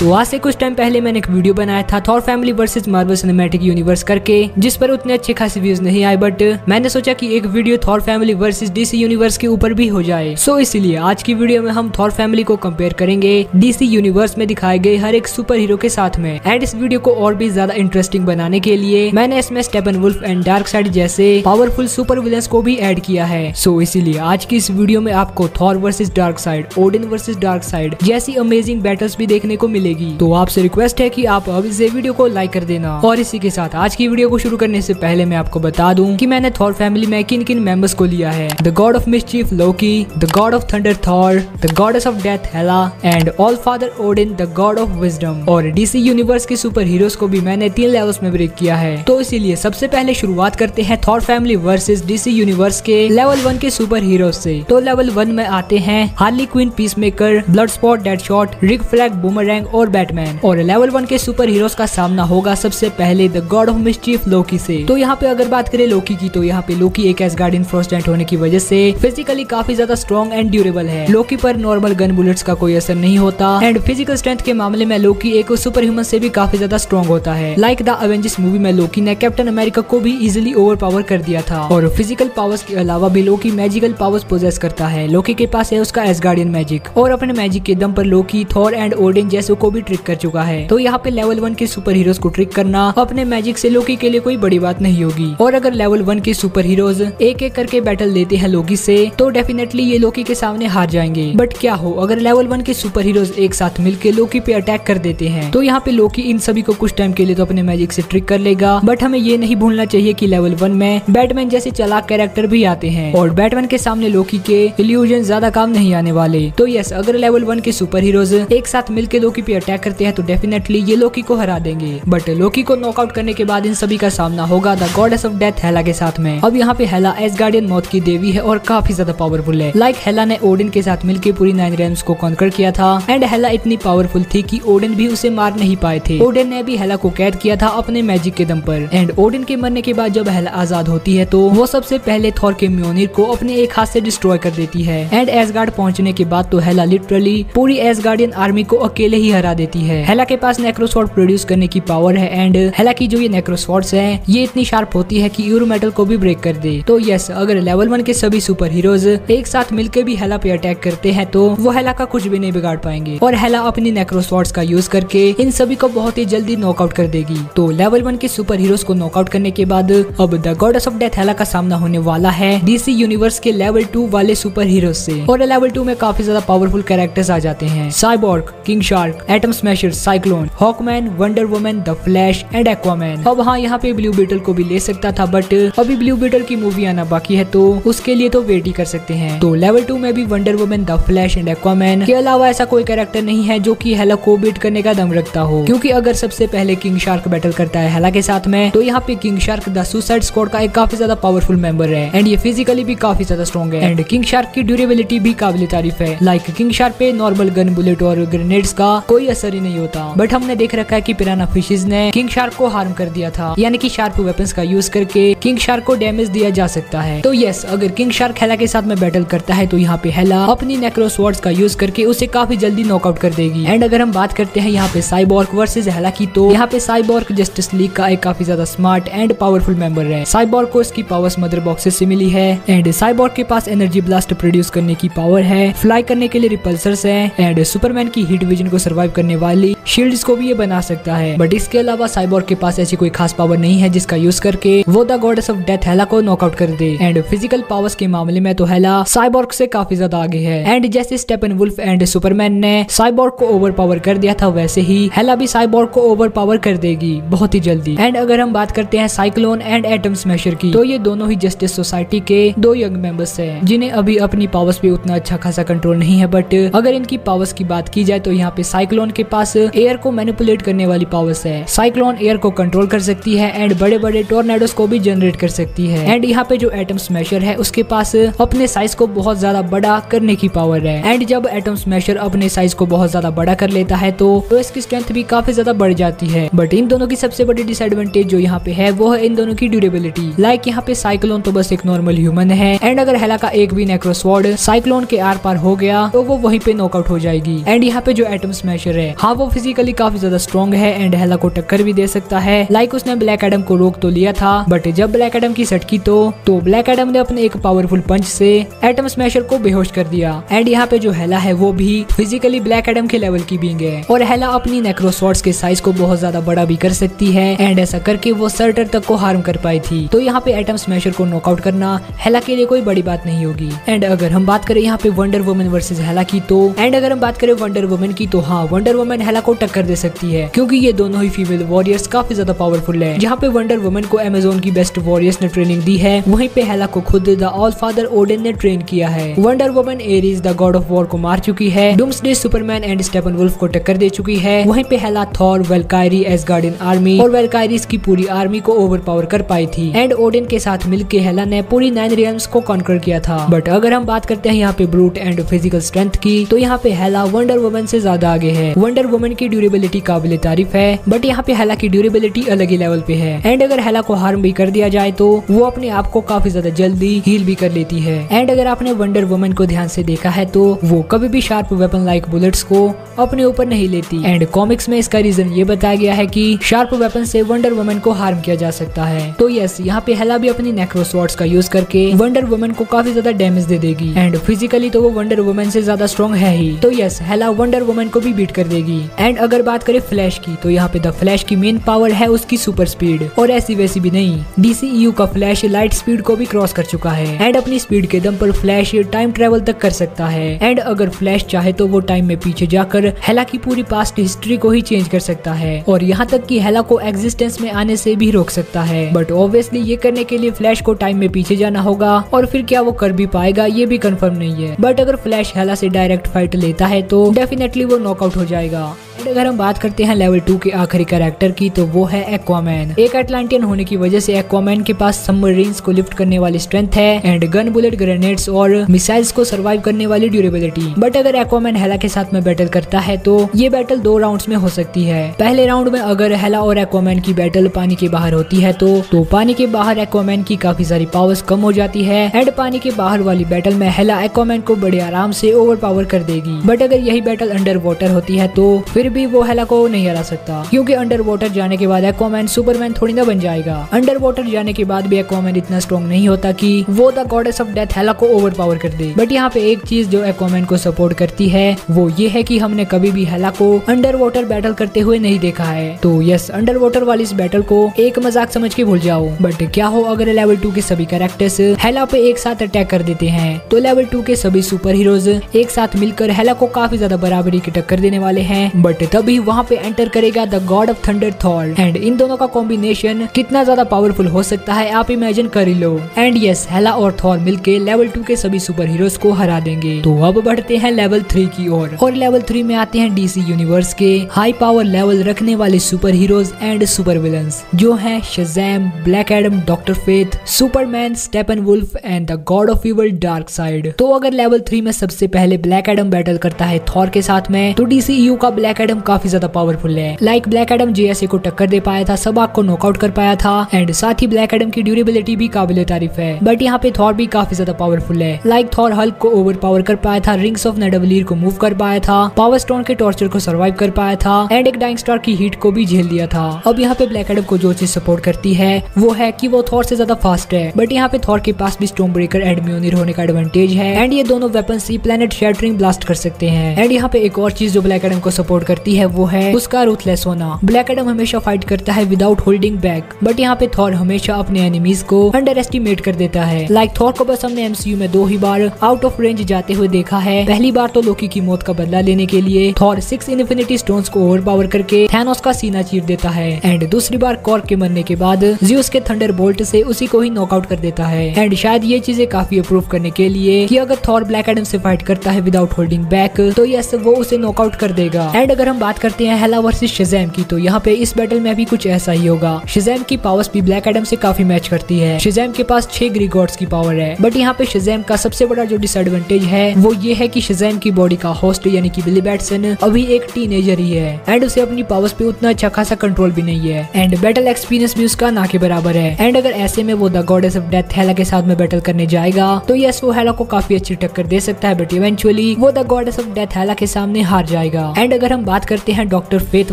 तो आज से कुछ टाइम पहले मैंने एक वीडियो बनाया था Thor family versus Marvel cinematic universe करके, जिस पर उतने अच्छे खासे व्यूज नहीं आए, बट मैंने सोचा कि एक video Thor family versus DC universe के ऊपर भी हो जाए। सो इसलिए आज की वीडियो में हम थॉर फैमिली को कंपेयर करेंगे डीसी यूनिवर्स में दिखाए गए हर एक सुपर हीरो के साथ में। एंड इस वीडियो को और भी ज्यादा इंटरेस्टिंग बनाने के लिए मैंने इसमें स्टेपनवुल्फ एंड डार्कसाइड जैसे पावरफुल सुपर विलेंस को भी ऐड किया है। सो इसीलिए आज की इस वीडियो में आपको Thor versus dark side, Odin versus dark side जैसी अमेजिंग बैटल्स भी देखने को मिलेगी। तो आपसे रिक्वेस्ट है कि आप अब इस वीडियो को लाइक कर देना। और इसी के साथ आज की वीडियो को शुरू करने से पहले मैं आपको बता दूं कि मैंने थॉर फैमिली में किन किन मेंबर्स को लिया है। The god of mischief Loki, the god of thunder Thor, the goddess of death Hela and all father Odin the god of wisdom. और डीसी यूनिवर्स के सुपर हीरोज को भी मैंने 3 लेवल्स में ब्रेक किया है। तो इसीलिए सबसे पहले शुरुआत करते हैं Thor family versus DC universe के लेवल 1 के सुपर हीरोज से। तो लेवल 1 में आते हैं Harley Quinn, peacemaker, blood spot, deadshot, Rick Flag, boomerang और बैटमैन। और लेवल 1 के सुपर हीरोज का सामना होगा सबसे पहले द गॉड ऑफ मिसचीफ लोकी से। तो यहाँ पे अगर बात करें लोकी की, तो यहाँ पे लोकी एक एसगार्डियन फ्रॉस्टेंट होने की वजह से फिजिकली काफी ज्यादा स्ट्रॉन्ग एंड ड्यूरेबल है। लोकी पर नॉर्मल गन बुलेट्स का कोई असर नहीं होता एंड फिजिकल स्ट्रेंथ के मामले में लोकी एक सुपर ह्यूमन से भी काफी ज्यादा स्ट्रॉन्ग होता है। लाइक द एवेंजर्स मूवी में लोकी ने कैप्टन अमेरिका को भी इजिली ओवर पावर कर दिया था। और फिजिकल पावर्स के अलावा भी लोकी मैजिकल पावर्स पोजेस करता है। लोकी के पास है उसका एसगार्डियन मैजिक और अपने मैजिक के दम पर लोकी थॉर एंड ओडिन जैसों को भी ट्रिक कर चुका है। तो यहाँ पे लेवल 1 के सुपर हीरोज को ट्रिक करना अपने मैजिक से लोकी के लिए कोई बड़ी बात नहीं होगी। और अगर लेवल 1 के सुपर हीरोज एक एक करके बैटल लेते हैं लोकी से, तो डेफिनेटली ये लोकी के सामने हार जाएंगे। बट क्या हो अगर लेवल 1 के सुपर हीरोज एक साथ मिलकर लोकी पे अटैक कर देते हैं, तो यहाँ पे लोकी इन सभी को कुछ टाइम के लिए तो अपने मैजिक से ट्रिक कर लेगा। बट हमें ये नहीं भूलना चाहिए कि लेवल 1 में बैटमैन जैसे चालाक कैरेक्टर भी आते हैं और बैटमैन के सामने लोकी के इल्यूजन ज्यादा काम नहीं आने वाले। तो यस, अगर लेवल 1 के सुपर हीरोज एक साथ मिलकर लोकी पे अटैक करते हैं तो डेफिनेटली ये लोकी को हरा देंगे। बट लोकी को नॉकआउट करने के बाद इन सभी का सामना होगा द गॉडेस ऑफ डेथ हेला के साथ में। अब यहाँ पे हेला एसगार्डियन मौत की देवी है और काफी ज्यादा पावरफुल है। लाइक हेला ने ओडिन के साथ मिलकर पूरी 9 रेल्म्स को कॉन्कर किया था एंड हेला इतनी पावरफुल थी कि ओडिन भी उसे मार नहीं पाए थे। ओडिन ने भी हेला को कैद किया था अपने मैजिक के दम पर। एंड ओडिन के मरने के बाद जब हेला आजाद होती है तो वो सबसे पहले थॉर के म्योनिर को अपने एक हाथ से डिस्ट्रॉय कर देती है। एंड एसगार्ड पहुंचने के बाद तो हेला लिटरली पूरी एसगार्डियन आर्मी को अकेले ही हरा देती है। हेला के पास नेक्रोसॉर्ड प्रोड्यूस करने की पावर है एंड हेला की जो ये नेक्रोसॉर्ड्स हैं ये इतनी शार्प होती है कि यूरो मेटल को भी ब्रेक कर दे। तो यस, अगर लेवल 1 के सभी सुपर हीरोज एक साथ मिलकर भी हेला पे अटैक करते हैं तो वो हेला का कुछ भी नहीं बिगाड़ पाएंगे और हेला अपनी नेक्रोसॉर्ड्स का यूज करके इन सभी को बहुत ही जल्दी नॉकआउट कर देगी। तो लेवल 1 के सुपर हीरोज को नॉकआउट करने के बाद अब द गॉडेस ऑफ डेथ हेला का सामना होने वाला है डीसी यूनिवर्स के लेवल 2 वाले सुपर हीरोज से। और लेवल 2 में काफी ज्यादा पावरफुल कैरेक्टर्स आ जाते हैं। Cyborg, king shark, atom smasher, cyclone, हॉकमैन, wonder woman, the flash and Aquaman. अब हाँ, यहाँ पे ब्लू बीटल को भी ले सकता था बट अभी ब्लू बीटल की मूवी आना बाकी है तो उसके लिए तो वेट ही कर सकते हैं। तो लेवल 2 में भी wonder woman, the flash and Aquaman के अलावा ऐसा कोई कैरेक्टर नहीं है जो कि हेला को बीट करने का दम रखता हो। क्योंकि अगर सबसे पहले किंग शार्क बैटल करता है हेला के साथ में, तो यहाँ पे king shark the suicide squad का एक काफी ज्यादा पावरफुल मेंबर है एंड ये फिजिकली भी काफी ज्यादा स्ट्रॉन्ग है। एंड किंग शार्क की ड्यूरेबिलिटी भी काबिल तारीफ है। लाइक किंग शार्क पे नॉर्मल गन बुलेट और ग्रेनेड्स का कोई असर ही नहीं होता। बट हमने देख रखा है कि पिराना फिशेस ने किंग शार्क को हार्म कर दिया था, यानी कि शार्प वेपन्स का यूज करके किंग शार्क को डैमेज दिया जा सकता है। तो यस, अगर किंग शार्क हेला के साथ में बैटल करता है तो यहाँ पे हेला अपनी नेक्रोसॉर्ड्स का यूज करके उसे काफी जल्दी नॉकआउट कर देगी। एंड अगर हम बात करते हैं यहाँ पे साइबॉर्ग वर्सेस हेला की, तो यहाँ पे साइबॉर्ग जस्टिस लीग का एक काफी ज्यादा स्मार्ट एंड पावरफुल मेंबर है। साइबॉर्ग को इसकी पावर्स मदर बॉक्सेस से मिली है एंड साइबॉर्ग के पास एनर्जी ब्लास्ट प्रोड्यूस करने की पावर है, फ्लाई करने के लिए रिपल्सर्स है एंड सुपरमैन की हीट विजन को सर्वाइव करने वाली शील्ड्स को भी ये बना सकता है। बट इसके अलावा साइबॉर्ग के पास ऐसी कोई खास पावर नहीं है जिसका यूज करके वो द गॉडेस ऑफ डेथ हेला को नॉकआउट कर दे। एंड फिजिकल पावर्स के मामले में तो हेला साइबॉर्ग से काफी ज्यादा आगे है। एंड जैसे स्टेपनवुल्फ एंड सुपरमैन ने साइबॉर्ग को ओवर पावर कर दिया था, वैसे ही हेला भी साइबॉर्ग को ओवर पावर कर देगी बहुत ही जल्दी। एंड अगर हम बात करते हैं साइक्लोन एंड एटम स्मैशर की, तो ये दोनों ही जस्टिस सोसाइटी के 2 यंग मेंबर्स हैं जिन्हें अभी अपनी पावर्स पे उतना अच्छा खासा कंट्रोल नहीं है। बट अगर इनकी पावर्स की बात की जाए तो यहाँ पे साइक्लोन के पास एयर को मैनिपुलेट करने वाली पावर्स है। साइक्लोन एयर को कंट्रोल कर सकती है एंड बड़े बड़े टोर्नेडोस को भी जनरेट कर सकती है। एंड यहाँ पे जो एटम स्मैशर है उसके पास अपने साइज को बहुत ज्यादा बड़ा करने की पावर है। एंड जब एटम स्मैशर अपने साइज को बहुत ज्यादा बड़ा कर लेता है तो इसकी स्ट्रेंथ भी काफी ज्यादा बढ़ जाती है। बट इन दोनों की सबसे बड़ी डिसएडवांटेज जो यहाँ पे है वो है इन दोनों की ड्यूरेबिलिटी। लाइक यहाँ पे साइक्लोन तो बस एक नॉर्मल ह्यूमन है एंड अगर हेला का एक भी नेक्रोसॉर्ड साइक्लोन के आर पार हो गया तो वो वहीं पे नॉकआउट हो जाएगी। एंड यहाँ पे जो एटम स्मैशर स्ट्रक्चर है। हाँ, वो फिजिकली काफी ज्यादा स्ट्रॉन्ग है एंड हेला को टक्कर भी दे सकता है। लाइक उसने ब्लैक एडम को रोक तो लिया था, बट जब ब्लैक एडम की सटकी तो ब्लैक एडम ने अपने एक पावरफुल पंच से एटम स्मैशर को बेहोश कर दिया। एंड यहाँ पे जो हेला है वो भी फिजिकली ब्लैक एडम के लेवल की बीइंग है और हेला अपनी नेक्रो स्वॉर्ड्स के साइज को बहुत ज्यादा बड़ा भी कर सकती है एंड ऐसा करके वो सर्टर तक को हार्म कर पाई थी। तो यहाँ पे एटम स्मैशर को नॉकआउट करना हेला के लिए कोई बड़ी बात नहीं होगी। एंड अगर हम बात करें यहाँ पे वंडर वुमन वर्सेस हेला की अगर हम बात करें वंडर वुमन की तो हाँ, वंडर वुमन हेला को टक्कर दे सकती है क्योंकि ये दोनों ही फीमेल वॉरियर्स काफी ज्यादा पावरफुल है। जहाँ पे वंडर वुमन को अमेज़न की बेस्ट वॉरियर्स ने ट्रेनिंग दी है, वहीं पे हेला को खुद द ऑल फादर ओडिन ने ट्रेन किया है। Wonder woman Aries the god of war को मार चुकी है, डूम्सडे सुपरमैन एंड स्टेपनवुल्फ को टक्कर दे चुकी है। वहीं पे हेला थॉर, वेल्कायरी, एसगार्डियन आर्मी और वेल्कायरीज की पूरी आर्मी को ओवरपावर कर पाई थी एंड ओडिन के साथ मिलकर हेला ने पूरी 9 रियल्म्स को कॉन्कर किया था। बट अगर हम बात करते हैं यहाँ पे ब्रूट एंड फिजिकल स्ट्रेंथ की तो यहाँ पे हेला वंडर वुमन से ज्यादा आगे है। वंडर वुमन की ड्यूरेबिलिटी काबिल तारीफ है, बट यहाँ पे हेला की ड्यूरेबिलिटी अलग ही लेवल पे है एंड अगर हेला को हार्म भी कर दिया जाए तो वो अपने आप को काफी ज्यादा जल्दी हील भी कर लेती है। एंड अगर आपने वंडर वुमन को ध्यान से देखा है तो वो कभी भी शार्प वेपन लाइक बुलेट्स को अपने ऊपर नहीं लेती एंड कॉमिक्स में इसका रीजन ये बताया गया है कि शार्प वेपन से वंडर वुमन को हार्म किया जा सकता है। तो यस, यहाँ पे हेला भी अपनी नेक्रो स्वॉर्ड्स का यूज करके वंडर वुमन को काफी ज्यादा डैमेज दे देगी एंड फिजिकली तो वो वंडर वुमन से ज्यादा स्ट्रॉन्ग है ही। तो यस, हेला वंडर वुमन को भी बीट कर देगी। एंड अगर बात करें फ्लैश की तो यहाँ पे द फ्लैश की मेन पावर है उसकी सुपर स्पीड और ऐसी वैसी भी नहीं, DCEU का फ्लैश लाइट स्पीड को भी क्रॉस कर चुका है एंड अपनी स्पीड के दम पर फ्लैश टाइम ट्रेवल तक कर सकता है एंड अगर फ्लैश चाहे तो वो टाइम में पीछे जाकर हेला की पूरी पास्ट हिस्ट्री को ही चेंज कर सकता है और यहाँ तक कि हेला को एग्जिस्टेंस में आने से भी रोक सकता है। बट ऑब्वियसली ये करने के लिए फ्लैश को टाइम में पीछे जाना होगा और फिर क्या वो कर भी पाएगा ये भी कंफर्म नहीं है। बट अगर फ्लैश हेला से डायरेक्ट फाइट लेता है तो डेफिनेटली वो नॉकआउट हो जाएगा। अगर हम बात करते हैं लेवल 2 के आखिरी कैरेक्टर की तो वो है एक्वामैन। एक अटलांटियन होने की वजह से एक्वामैन के पास सबमरीन्स को लिफ्ट करने वाली स्ट्रेंथ है एंड गन, बुलेट, ग्रेनेड्स और मिसाइल्स को सर्वाइव करने वाली ड्यूरेबिलिटी। बट अगर एक्वामैन हेला के साथ में बैटल करता है तो ये बैटल 2 राउंड्स में हो सकती है। पहले राउंड में अगर हेला और एक्वामैन की बैटल पानी के बाहर होती है तो पानी के बाहर एक्वामैन की काफी सारी पावर्स कम हो जाती है एंड पानी के बाहर वाली बैटल में हेला एक्वामैन को बड़े आराम से ओवर पावर कर देगी। बट अगर यही बैटल अंडर वाटर होती है तो फिर भी वो हेला को नहीं हरा सकता क्योंकि अंडर वाटर जाने के बाद एक्वामैन सुपरमैन थोड़ी ना बन जाएगा। अंडर वाटर जाने के बाद भी एक्वामैन इतना स्ट्रॉन्ग नहीं होता कि वो द गॉडेस ऑफ डेथ हेला को ओवर पावर कर दे। बट यहाँ पे एक चीज जो एक्वामैन को सपोर्ट करती है वो ये है कि हमने कभी भी हेला को अंडर वाटर बैटल करते हुए नहीं देखा है। तो यस, अंडर वाटर वाली इस बैटल को एक मजाक समझ के भूल जाओ। बट क्या हो अगर लेवल 2 के सभी कैरेक्टर्स हेला पे एक साथ अटैक कर देते हैं तो लेवल 2 के सभी सुपर हीरोज एक साथ मिलकर हेला को काफी ज्यादा बराबरी की टक्कर देने वाले हैं। बट तभी वहाँ पे एंटर करेगा the god of thunder Thor and in दोनों का कॉम्बिनेशन कितना ज्यादा पावरफुल हो सकता है आप इमेजिन कर ही लो। एंड यस, हेला और थॉर मिलके लेवल 2 के सभी सुपर हीरोज को हरा देंगे। तो अब बढ़ते हैं लेवल 3 की ओर और लेवल 3 में आते हैं DC यूनिवर्स के हाई पावर लेवल रखने वाले super heroes and super villains जो हैं Shazam, black Adam, doctor faith, Superman, Steppenwolf and the god of evil dark side. तो अगर लेवल 3 में सबसे पहले ब्लैक एडम बैटल करता है थॉर के साथ में तो DCEU का ब्लैक एडम काफी ज्यादा पावरफुल है। लाइक ब्लैक एडम JSA को टक्कर दे पाया था, सबाक को नॉकआउट कर पाया था एंड साथ ही ब्लैक एडम की ड्यूरेबिलिटी भी काबिल तारीफ है। बट यहाँ पे थॉर भी काफी ज्यादा पावरफुल है। लाइक थॉर हल्क को ओवर पावर कर पाया था, रिंग्स ऑफ नेडवलीर को मूव कर पाया था, पावर स्टोन के टॉर्चर को सर्वाइव कर पाया था एंड एक डाइंग स्टार की हीट को भी झेल लिया था। अब यहाँ पे ब्लैक एडम को जो चीज सपोर्ट करती है वो है कि वो थॉर से ज्यादा फास्ट है। बट यहाँ पे थॉर के पास भी स्टॉर्म ब्रेकर एंड म्योनिर होने का एडवांटेज है एंड ये दोनों वेपन से प्लेनेट शैटरिंग ब्लास्ट कर सकते हैं। एंड यहाँ पे एक और चीज जो ब्लैक एडम को सपोर्ट करती है वो है उसका रूथलेस होना। ब्लैक एडम हमेशा फाइट करता है विदाउट होल्डिंग बैक, बट यहाँ पे थॉर हमेशा अपने एनिमीज को अंडर एस्टिमेट कर देता है। लाइक थॉर को बस हमने MCU में 2 ही बार आउट ऑफ रेंज जाते हुए देखा है। पहली बार तो लोकी की मौत का बदला लेने के लिए थॉर 6 इन्फिनिटी स्टोन्स को ओवर पावर करके थैनोस का सीना चीर देता है एंड दूसरी बार कॉर्क के मरने के बाद ज़्यूस के थंडर बोल्ट से उसी को ही नॉकआउट कर देता है। एंड शायद ये चीजें काफी अप्रूव करने के लिए कि अगर थॉर ब्लैक एडम से फाइट करता है विदाउट होल्डिंग बैक तो यस वो उसे नॉकआउट कर देगा। एंड अगर हम बात करते हैं हेला वर्सेस शज़ैम की तो यहाँ पे इस बैटल में भी कुछ ऐसा ही होगा। शज़ैम की पावर्स भी ब्लैक एडम से काफी मैच करती है। शज़ैम के पास 6 ग्रीक गॉड्स की पावर है। बट यहाँ पे शज़ैम का सबसे बड़ा जो डिसएडवांटेज है वो ये है कि शज़ैम की बॉडी का होस्ट यानी कि बिली बैटसन अभी एक टीनेजर ही है एंड उसे अपनी पावर्स पे उतना अच्छा खासा कंट्रोल भी नहीं है एंड बैटल एक्सपीरियंस भी उसका ना के बराबर है। एंड अगर ऐसे में वो द गॉडेस ऑफ डेथ हेला के साथ में बैटल करने जाएगा तो यस वो हेला को काफी अच्छी टक्कर दे सकता है बट इवेंचुअली वो द गॉडेस ऑफ डेथ हेला के सामने हार जाएगा। एंड अगर हम बात करते हैं डॉक्टर फेथ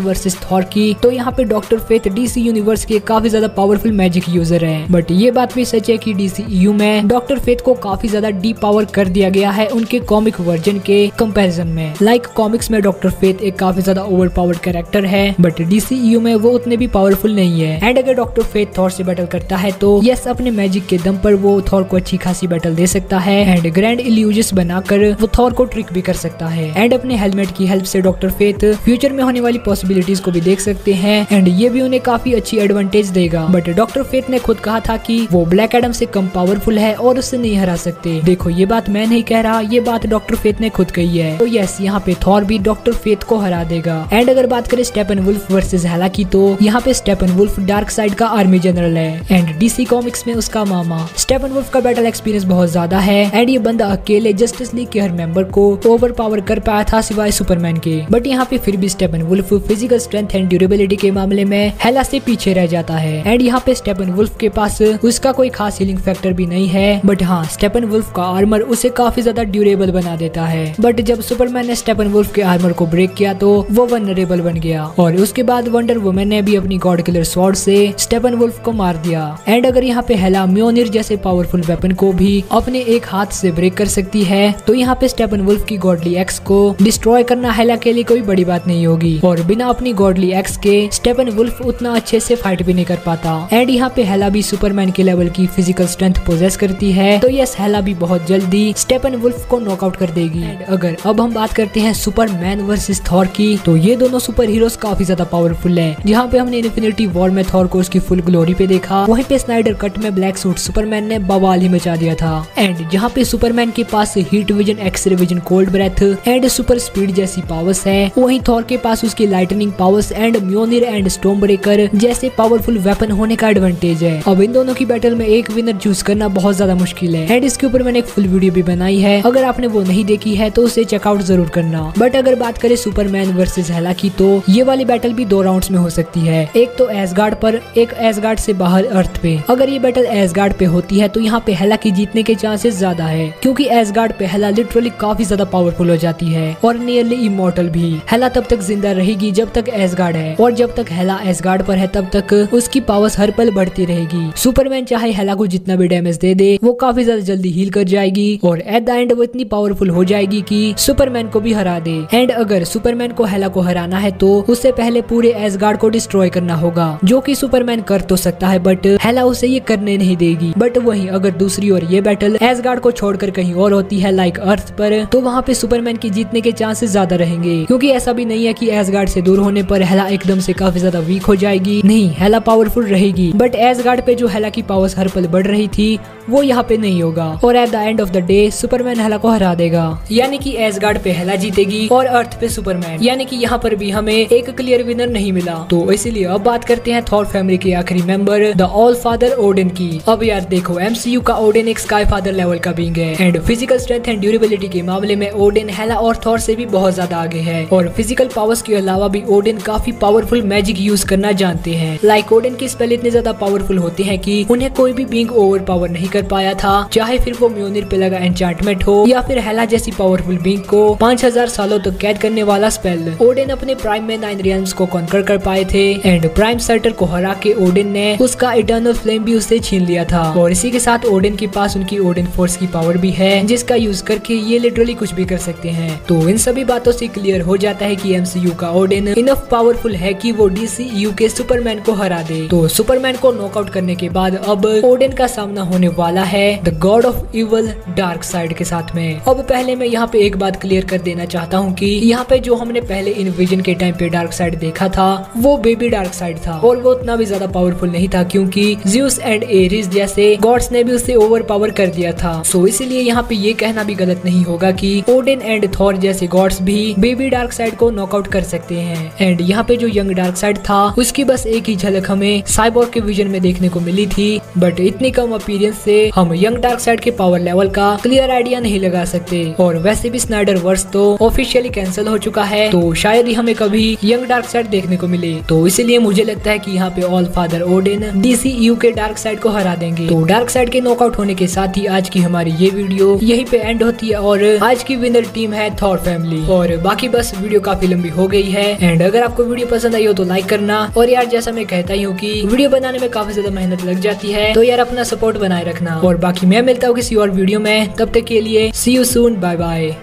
वर्सेस थॉर की, तो यहाँ पे डॉक्टर फेथ डीसी यूनिवर्स के काफी ज्यादा पावरफुल मैजिक यूजर है, बट ये बात भी सच है कि डीसीयू में डॉक्टर फेथ को काफी ज्यादा डी पावर कर दिया गया है उनके कॉमिक वर्जन के कंपैरिजन में। लाइक कॉमिक्स में डॉक्टर फेथ एक काफी ज्यादा ओवर पावर्ड कैरेक्टर है, बट डीसीयू में वो उतने भी पावरफुल नहीं है। एंड अगर डॉक्टर फेथ थॉर से बैटल करता है तो यस, अपने मैजिक के दम पर वो थॉर को अच्छी खासी बैटल दे सकता है एंड ग्रैंड इल्यूजस बनाकर वो थॉर को ट्रिक भी कर सकता है। एंड अपने हेलमेट की हेल्प से डॉक्टर फेथ फ्यूचर में होने वाली पॉसिबिलिटीज को भी देख सकते हैं एंड ये भी उन्हें काफी अच्छी एडवांटेज देगा। बट डॉक्टर फेथ ने खुद कहा था कि वो ब्लैक एडम से कम पावरफुल है और उससे नहीं हरा सकते। देखो, ये बात मैं नहीं कह रहा, ये बात डॉक्टर फेथ ने खुद कही है। तो यस, यहाँ पे थॉर भी डॉक्टर फेथ को हरा देगा। एंड अगर बात करें स्टेपनवुल्फ वर्सेस हेला की, तो यहाँ पे स्टेपनवुल्फ डार्क साइड का आर्मी जनरल है एंड डीसी कॉमिक्स में उसका मामा। स्टेपनवुल्फ का बैटल एक्सपीरियंस बहुत ज्यादा है एंड ये बंदा अकेले जस्टिस लीग के हर मेंबर को ओवर पावर कर पाया था सिवाय सुपरमैन के। बट यहाँ पे फिर भी Steppenwolf physical strength and durability के मामले में हेला से पीछे रह जाता है। एंड यहाँ पे स्टेपनवुल्फ के पास उसका कोई खास हीलिंग फैक्टर भी नहीं है, बट हाँ, स्टेपनवुल्फ का आर्मर उसे काफी ज्यादा ड्यूरेबल बना देता है। बट जब सुपरमैन ने स्टेपनवुल्फ के आर्मर को ब्रेक किया तो वो वनरेबल बन गया और उसके बाद वंडर वुमन ने भी अपनी गॉड किलर स्वॉर्ड से स्टेपनवुल्फ को मार दिया। एंड अगर यहाँ पे हेला म्योनिर जैसे पावरफुल वेपन को भी अपने एक हाथ से ब्रेक कर सकती है, तो यहाँ पे स्टेपनवुल्फ की गॉडली एक्स को डिस्ट्रॉय करना हेला के लिए कोई बड़ी बात नहीं होगी और बिना अपनी गॉडली एक्स के स्टेपनवुल्फ उतना अच्छे से फाइट भी नहीं कर पाता। एंड यहाँ पे हेला भी सुपरमैन के लेवल की फिजिकल स्ट्रेंथ पोजेस करती है, तो यस, हेला भी बहुत जल्दी स्टेपनवुल्फ को नॉकआउट कर देगी। अगर अब हम बात करते हैं सुपरमैन वर्सेस थॉर की, तो ये दोनों सुपर हीरोज काफी ज्यादा पावरफुल है। जहाँ पे हमने इन्फिनिटी वॉर में थॉर को उसकी फुल ग्लोरी पे देखा, वहीं पे स्नाइडर कट में ब्लैक सूट सुपरमैन ने बवाल ही मचा दिया था। एंड जहाँ पे सुपरमैन के पास heat vision, x ray vision, cold breath and super speed जैसी पावर्स है, वहीं थॉर के पास उसकी लाइटनिंग पावर्स एंड म्योनिर एंड स्टॉर्म ब्रेकर जैसे पावरफुल वेपन होने का एडवांटेज है। अब इन दोनों की बैटल में एक विनर चूज करना बहुत ज्यादा मुश्किल है एंड इसके ऊपर मैंने एक फुल वीडियो भी बनाई है, अगर आपने वो नहीं देखी है तो उसे चेकआउट जरूर करना। बट अगर बात करें सुपरमैन वर्सेस हेला की, तो ये वाली बैटल भी 2 राउंड्स में हो सकती है, एक तो एसगार्ड पर, एक एसगार्ड से बाहर अर्थ पे। अगर ये बैटल एसगार्ड पे होती है तो यहाँ पे हेला की जीतने के चांसेस ज्यादा है, क्योंकि एसगार्ड पे हेला लिटरली काफी ज्यादा पावरफुल हो जाती है और नियरली इमॉर्टल भी। हेला तब तक जिंदा रहेगी जब तक एसगार्ड है और जब तक हेला एसगार्ड पर है तब तक उसकी पावर्स हर पल बढ़ती रहेगी। सुपरमैन चाहे हेला को जितना भी डैमेज दे दे, वो काफी ज्यादा जल्दी हील कर जाएगी और एट द एंड वो इतनी पावरफुल हो जाएगी कि सुपरमैन को भी हरा दे। एंड अगर सुपरमैन को हेला को हराना है तो उससे पहले पूरे एसगार्ड को डिस्ट्रॉय करना होगा, जो कि सुपरमैन कर तो सकता है बट हेला उसे ये करने नहीं देगी। बट वहीं अगर दूसरी ओर ये बैटल एसगार्ड को छोड़कर कहीं और होती है लाइक अर्थ पर, तो वहाँ पे सुपरमैन की जीतने के चांसेस ज्यादा रहेंगे, क्योंकि ऐसा भी नहीं है कि एसगार्ड से दूर होने पर हेला एकदम से काफी ज्यादा वीक हो जाएगी। नहीं, हेला पावरफुल रहेगी, बट एसगार्ड पे जो हेला की पावर्स हर पल बढ़ रही थी वो यहाँ पे नहीं होगा और at the end of the day Superman Hela को हरा देगा। यानी कि एसगार्ड पे हेला जीतेगी और अर्थ पे सुपरमैन, यानी कि यहाँ पर भी हमें एक क्लियर विनर नहीं मिला। तो इसीलिए अब बात करते हैं थॉर फैमिली के आखिरी member the all father Odin की। अब यार देखो, एमसीयू का ओडिन एक स्काई फादर लेवल का बीइंग है and physical strength and durability के मामले में ओडिन हेला और थॉर से भी बहुत ज्यादा आगे है और फिजिकल पावर्स के अलावा भी ओडिन काफी पावरफुल मैजिक यूज करना जानते हैं। लाइक ओडिन के स्पेल इतने ज्यादा पावरफुल होते हैं कि उन्हें कोई भी बीइंग ओवर पावर नहीं कर पाया था, चाहे फिर वो म्योनिर पे लगा एन्चांटमेंट हो या फिर हेला जैसी पावरफुल बीइंग को 5000 सालों तक कैद करने वाला स्पेल। ओडिन अपने प्राइम में 9 रियल्म्स को कॉन्कर कर पाए थे एंड प्राइम सर्टर को हरा के ओडिन ने उसका इटर्नल फ्लेम भी उससे छीन लिया था और इसी के साथ ओडिन के पास उनकी ओडिन फोर्स की पावर भी है, जिसका यूज करके ये लिटरली कुछ भी कर सकते हैं। तो इन सभी बातों से क्लियर हो जाता है कि एमसीयू का ओडिन इनफ पावरफुल है कि वो डीसीयू के सुपरमैन को हरा दे। तो सुपरमैन को नॉकआउट करने के बाद अब ओडिन का सामना होने वाला है the god of evil dark side के साथ में। अब पहले मैं यहाँ पे एक बात क्लियर कर देना चाहता हूँ कि यहाँ पे जो हमने पहले इन विजन के टाइम पे डार्क साइड देखा था वो बेबी डार्क साइड था और वो उतना भी ज्यादा पावरफुल नहीं था, क्योंकि ज़्यूस एंड एरिस जैसे गॉड्स ने भी उसे ओवर पावर कर दिया था। सो इसीलिए यहाँ पे ये कहना भी गलत नहीं होगा कि ओडिन एंड थॉर जैसे गॉड्स भी बेबी डार्क साइड को नॉकआउट कर सकते हैं। एंड यहाँ पे जो यंग डार्क साइड था उसकी बस एक ही झलक हमें साइबोर्ग के विजन में देखने को मिली थी, बट इतनी कम अपीयरेंस से हम यंग डार्क साइड के पावर लेवल का क्लियर आइडिया नहीं लगा सकते। और वैसे भी स्नाइडर वर्स तो ऑफिशियली कैंसिल हो चुका है, तो शायद ही हमें कभी यंग डार्क साइड देखने को मिले। तो इसीलिए मुझे लगता है कि यहाँ पे ऑल फादर ओडिन डीसीयू के डार्क साइड को हरा देंगे। तो डार्क साइड के नॉकआउट होने के साथ ही आज की हमारी ये वीडियो यहीं पे एंड होती है और आज की विनर टीम है थॉर फैमिली। और बाकी बस वीडियो काफी लंबी हो गई है। एंड अगर आपको वीडियो पसंद आई हो तो लाइक करना। और यार जैसा मैं कहता ही हूँ कि वीडियो बनाने में काफी ज्यादा मेहनत लग जाती है, तो यार अपना सपोर्ट बनाए रखना। और बाकी मैं मिलता हूँ किसी और वीडियो में, तब तक के लिए सी यू सून, बाय बाय।